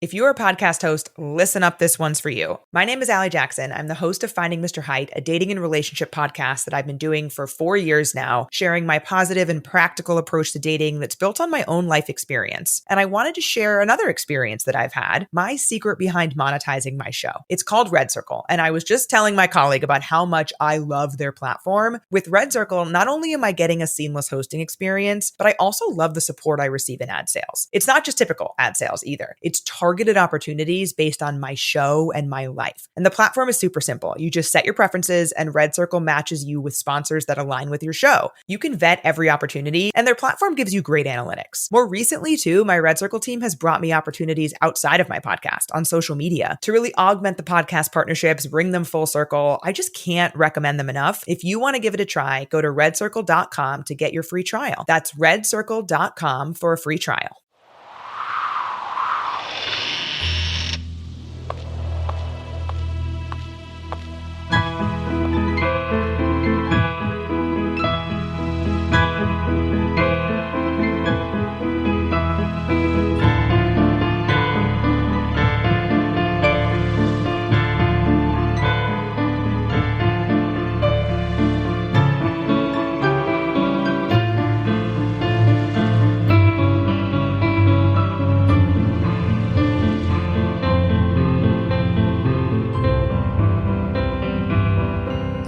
If you're a podcast host, listen up, this one's for you. My name is Allie Jackson. I'm the host of Finding Mr. Height, a dating and relationship podcast that I've been doing for 4 years now, sharing my positive and practical approach to dating that's built on my own life experience. And I wanted to share another experience that I've had, my secret behind monetizing my show. It's called Red Circle, and I was just telling my colleague about how much I love their platform. With Red Circle, not only am I getting a seamless hosting experience, but I also love the support I receive in ad sales. It's not just typical ad sales either. It's targeted opportunities based on my show and my life. And the platform is super simple. You just set your preferences and Red Circle matches you with sponsors that align with your show. You can vet every opportunity and their platform gives you great analytics. More recently too, my Red Circle team has brought me opportunities outside of my podcast on social media to really augment the podcast partnerships, bring them full circle. I just can't recommend them enough. If you want to give it a try, go to redcircle.com to get your free trial. That's redcircle.com for a free trial.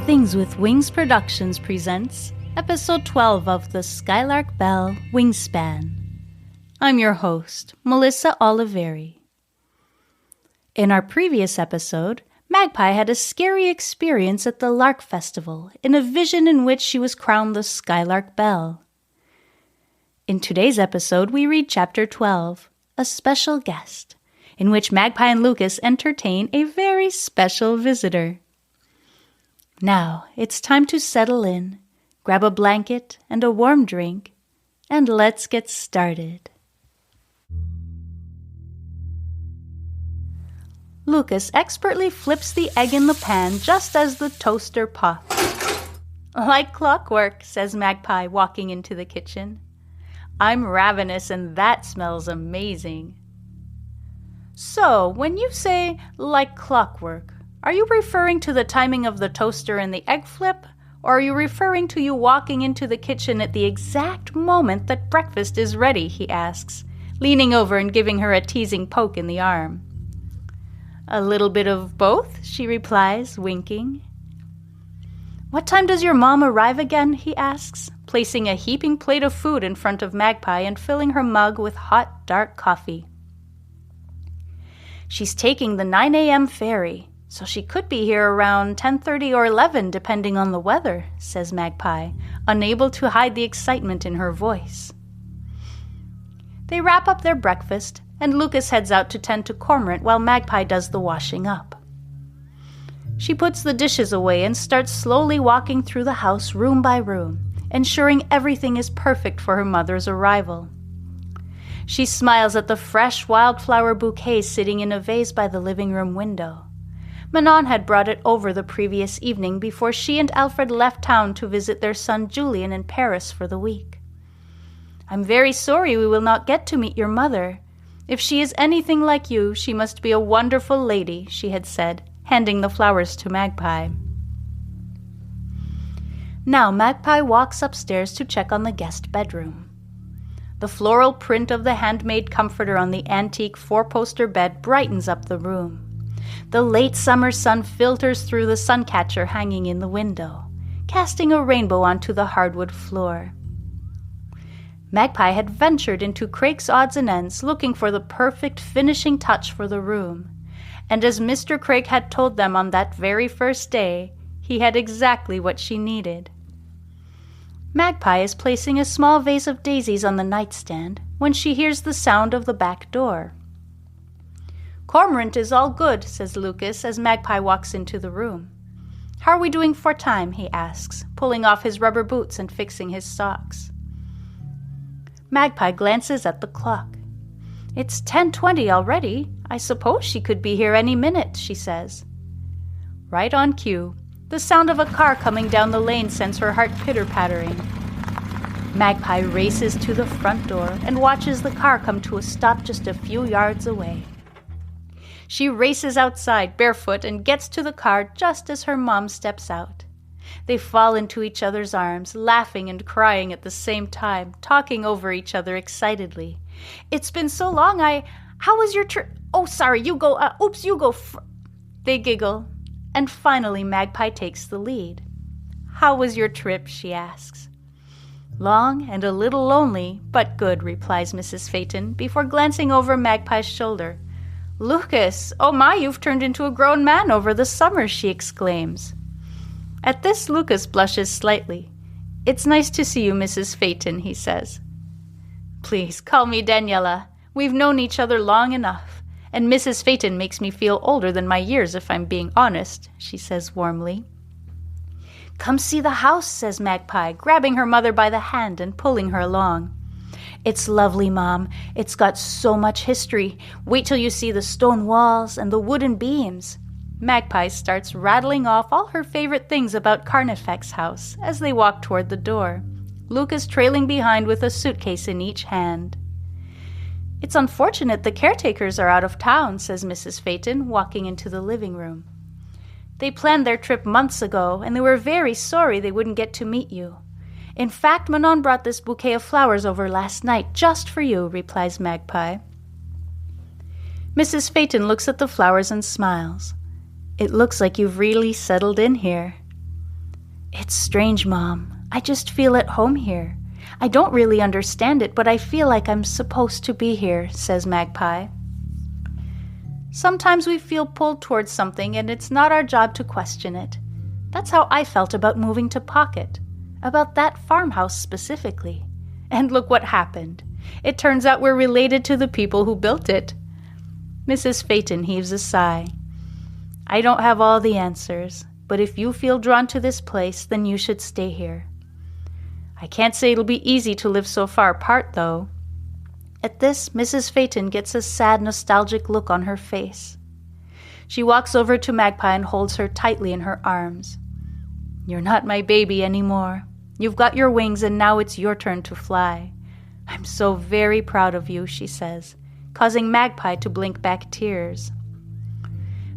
Things with Wings Productions presents Episode 12 of the Skylark Bell Wingspan. I'm your host, Melissa Oliveri. In our previous episode, Magpie had a scary experience at the Lark Festival in a vision in which she was crowned the Skylark Belle. In today's episode, we read Chapter 12, A Special Guest, in which Magpie and Lucas entertain a very special visitor. Now, it's time to settle in, grab a blanket and a warm drink, and let's get started. Lucas expertly flips the egg in the pan just as the toaster pops. Like clockwork, says Magpie, walking into the kitchen. I'm ravenous and that smells amazing. So, when you say like clockwork, are you referring to the timing of the toaster and the egg flip? Or are you referring to you walking into the kitchen at the exact moment that breakfast is ready, he asks, leaning over and giving her a teasing poke in the arm. A little bit of both, she replies, winking. What time does your mom arrive again, he asks, placing a heaping plate of food in front of Magpie and filling her mug with hot, dark coffee. She's taking the 9 a.m. ferry. So she could be here around 10:30 or 11, depending on the weather, says Magpie, unable to hide the excitement in her voice. They wrap up their breakfast, and Lucas heads out to tend to Cormorant while Magpie does the washing up. She puts the dishes away and starts slowly walking through the house room by room, ensuring everything is perfect for her mother's arrival. She smiles at the fresh wildflower bouquet sitting in a vase by the living room window. Manon had brought it over the previous evening before she and Alfred left town to visit their son Julian in Paris for the week. I'm very sorry we will not get to meet your mother. If she is anything like you, she must be a wonderful lady, she had said, handing the flowers to Magpie. Now Magpie walks upstairs to check on the guest bedroom. The floral print of the handmade comforter on the antique four-poster bed brightens up the room. The late summer sun filters through the suncatcher hanging in the window, casting a rainbow onto the hardwood floor. Magpie had ventured into Craig's odds and ends looking for the perfect finishing touch for the room, and as Mr. Craig had told them on that very first day, he had exactly what she needed. Magpie is placing a small vase of daisies on the nightstand when she hears the sound of the back door. Cormorant is all good, says Lucas as Magpie walks into the room. How are we doing for time, he asks, pulling off his rubber boots and fixing his socks. Magpie glances at the clock. It's 10:20 already. I suppose she could be here any minute, she says. Right on cue. The sound of a car coming down the lane sends her heart pitter-pattering. Magpie races to the front door and watches the car come to a stop just a few yards away. She races outside barefoot and gets to the car just as her mom steps out. They fall into each other's arms, laughing and crying at the same time, talking over each other excitedly. "It's been so long, How was your trip? Oh, sorry, you go, you go They giggle, and finally Magpie takes the lead. "How was your trip?" she asks. "Long and a little lonely, but good," replies Mrs. Phaeton, before glancing over Magpie's shoulder. "Lucas, oh my, you've turned into a grown man over the summer," she exclaims. At this, Lucas blushes slightly. "It's nice to see you, Mrs. Phaeton," he says. "Please, call me Daniela. We've known each other long enough, and Mrs. Phaeton makes me feel older than my years, if I'm being honest," she says warmly. "Come see the house," says Magpie, grabbing her mother by the hand and pulling her along. "It's lovely, Mom. It's got so much history. Wait till you see the stone walls and the wooden beams." Magpie starts rattling off all her favorite things about Carnifex House as they walk toward the door, Lucas trailing behind with a suitcase in each hand. "It's unfortunate the caretakers are out of town," says Mrs. Phaeton, walking into the living room. "They planned their trip months ago, and they were very sorry they wouldn't get to meet you. In fact, Manon brought this bouquet of flowers over last night just for you," replies Magpie. Mrs. Phaeton looks at the flowers and smiles. "It looks like you've really settled in here." "It's strange, Mom. I just feel at home here. I don't really understand it, but I feel like I'm supposed to be here," says Magpie. Sometimes we feel pulled towards something, and it's not our job to question it. That's how I felt about moving to Pocket, about that farmhouse specifically. And look what happened. It turns out we're related to the people who built it. Mrs. Phaeton heaves a sigh. "I don't have all the answers, but if you feel drawn to this place, then you should stay here. I can't say it'll be easy to live so far apart, though." At this, Mrs. Phaeton gets a sad, nostalgic look on her face. She walks over to Magpie and holds her tightly in her arms. "You're not my baby anymore. You've got your wings, and now it's your turn to fly. I'm so very proud of you," she says, causing Magpie to blink back tears.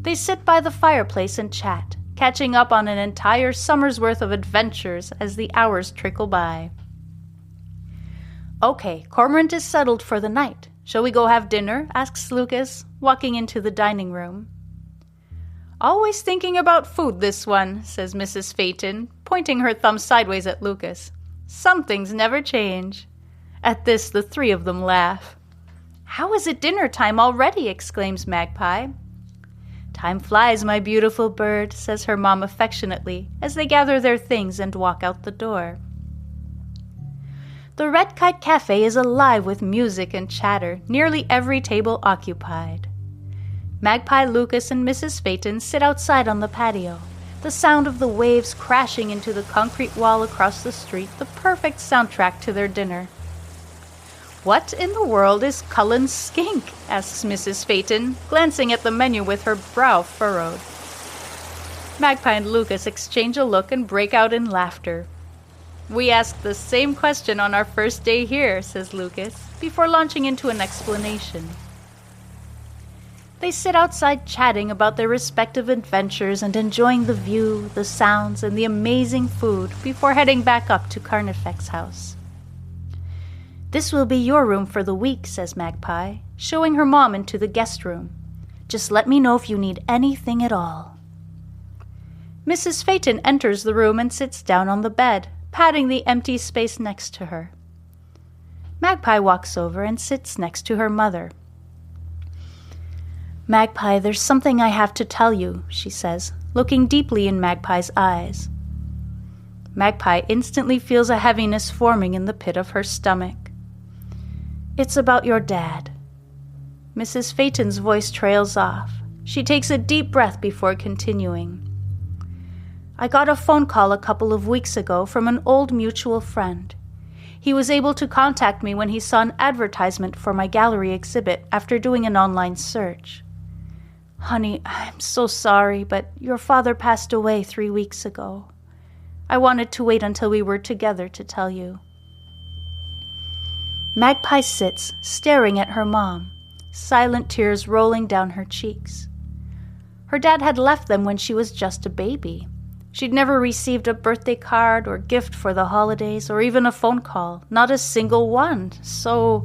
They sit by the fireplace and chat, catching up on an entire summer's worth of adventures as the hours trickle by. "Okay, Cormorant is settled for the night. Shall we go have dinner?" asks Lucas, walking into the dining room. "Always thinking about food, this one," says Mrs. Phaeton, pointing her thumb sideways at Lucas. "Some things never change." At this, the three of them laugh. "How is it dinner time already?" exclaims Magpie. "Time flies, my beautiful bird," says her mom affectionately as they gather their things and walk out the door. The Red Kite Cafe is alive with music and chatter, nearly every table occupied. Magpie, Lucas, and Mrs. Phaeton sit outside on the patio, the sound of the waves crashing into the concrete wall across the street the perfect soundtrack to their dinner. "What in the world is Cullen's skink?" asks Mrs. Phaeton, glancing at the menu with her brow furrowed. Magpie and Lucas exchange a look and break out in laughter. "We asked the same question on our first day here," says Lucas, before launching into an explanation. They sit outside chatting about their respective adventures and enjoying the view, the sounds, and the amazing food before heading back up to Carnifex House. "This will be your room for the week," says Magpie, showing her mom into the guest room. "Just let me know if you need anything at all." Mrs. Phaeton enters the room and sits down on the bed, patting the empty space next to her. Magpie walks over and sits next to her mother. "Magpie, there's something I have to tell you," she says, looking deeply in Magpie's eyes. Magpie instantly feels a heaviness forming in the pit of her stomach. "It's about your dad." Mrs. Phaeton's voice trails off. She takes a deep breath before continuing. "I got a phone call a couple of weeks ago from an old mutual friend. He was able to contact me when he saw an advertisement for my gallery exhibit after doing an online search. Honey, I'm so sorry, but your father passed away 3 weeks ago. I wanted to wait until we were together to tell you." Magpie sits, staring at her mom, silent tears rolling down her cheeks. Her dad had left them when she was just a baby. She'd never received a birthday card or gift for the holidays or even a phone call, not a single one. So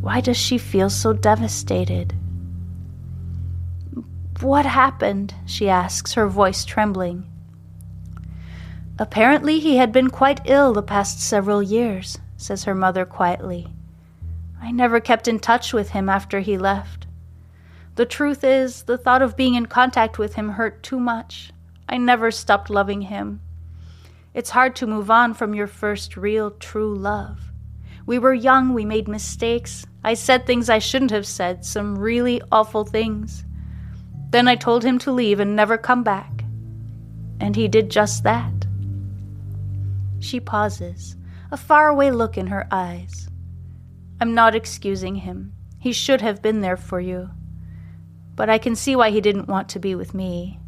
why does she feel so devastated? "What happened?" she asks, her voice trembling. "Apparently he had been quite ill the past several years," says her mother quietly. "I never kept in touch with him after he left. The truth is, the thought of being in contact with him hurt too much. I never stopped loving him. It's hard to move on from your first real, true love. We were young, we made mistakes. I said things I shouldn't have said, some really awful things. Then I told him to leave and never come back. And he did just that." She pauses, a faraway look in her eyes. "I'm not excusing him. He should have been there for you. But I can see why he didn't want to be with me."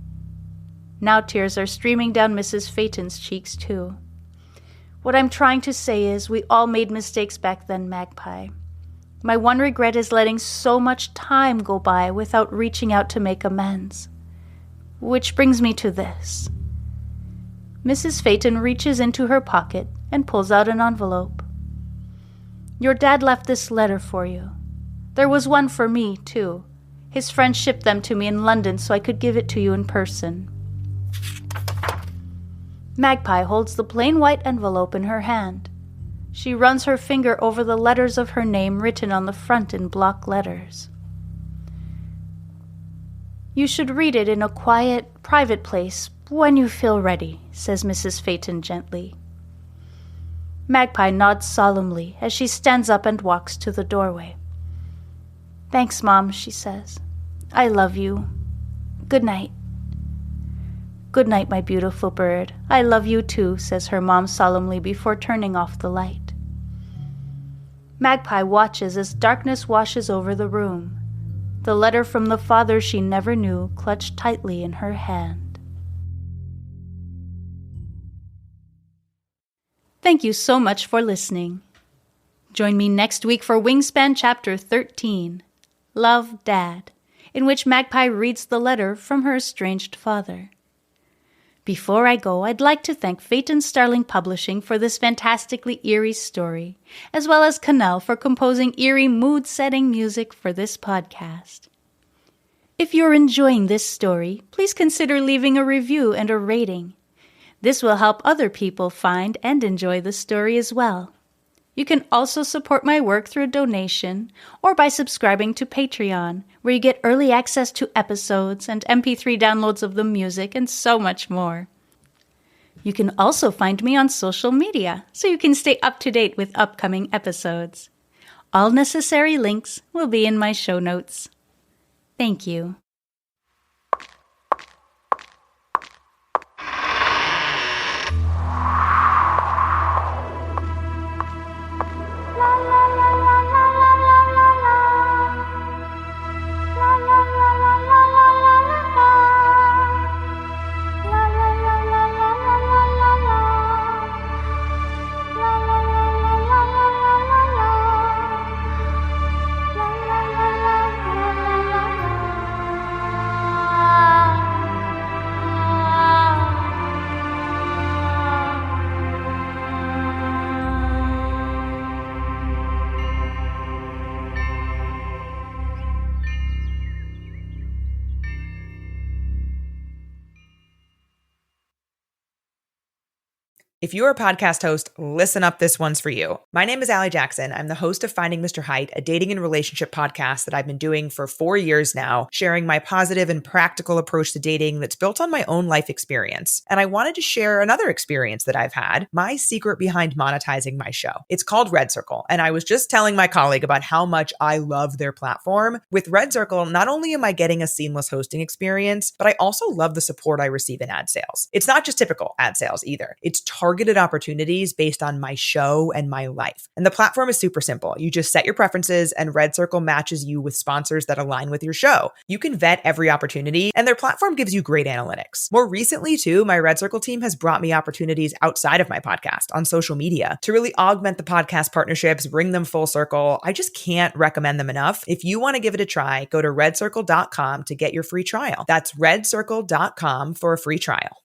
Now tears are streaming down Mrs. Phaeton's cheeks too. "What I'm trying to say is we all made mistakes back then, Magpie. My one regret is letting so much time go by without reaching out to make amends. Which brings me to this." Mrs. Phaeton reaches into her pocket and pulls out an envelope. "Your dad left this letter for you. There was one for me, too. His friend shipped them to me in London so I could give it to you in person." Magpie holds the plain white envelope in her hand. She runs her finger over the letters of her name written on the front in block letters. "You should read it in a quiet, private place when you feel ready," says Mrs. Phaeton gently. Magpie nods solemnly as she stands up and walks to the doorway. "Thanks, Mom," she says. "I love you. Good night." "Good night, my beautiful bird. I love you too," says her mom solemnly before turning off the light. Magpie watches as darkness washes over the room, the letter from the father she never knew clutched tightly in her hand. Thank you so much for listening. Join me next week for Wingspan Chapter 13, Love, Dad, in which Magpie reads the letter from her estranged father. Before I go, I'd like to thank Phaeton Starling Publishing for this fantastically eerie story, as well as Cannell for composing eerie mood-setting music for this podcast. If you're enjoying this story, please consider leaving a review and a rating. This will help other people find and enjoy the story as well. You can also support my work through a donation or by subscribing to Patreon, where you get early access to episodes and MP3 downloads of the music and so much more. You can also find me on social media, so you can stay up to date with upcoming episodes. All necessary links will be in my show notes. Thank you. If you're a podcast host, listen up, this one's for you. My name is Allie Jackson. I'm the host of Finding Mr. Height, a dating and relationship podcast that I've been doing for 4 years now, sharing my positive and practical approach to dating that's built on my own life experience. And I wanted to share another experience that I've had, my secret behind monetizing my show. It's called Red Circle, and I was just telling my colleague about how much I love their platform. With Red Circle, not only am I getting a seamless hosting experience, but I also love the support I receive in ad sales. It's not just typical ad sales either. It's targeted targeted opportunities based on my show and my life. And the platform is super simple. You just set your preferences and Red Circle matches you with sponsors that align with your show. You can vet every opportunity and their platform gives you great analytics. More recently too, my Red Circle team has brought me opportunities outside of my podcast on social media to really augment the podcast partnerships, bring them full circle. I just can't recommend them enough. If you want to give it a try, go to redcircle.com to get your free trial. That's redcircle.com for a free trial.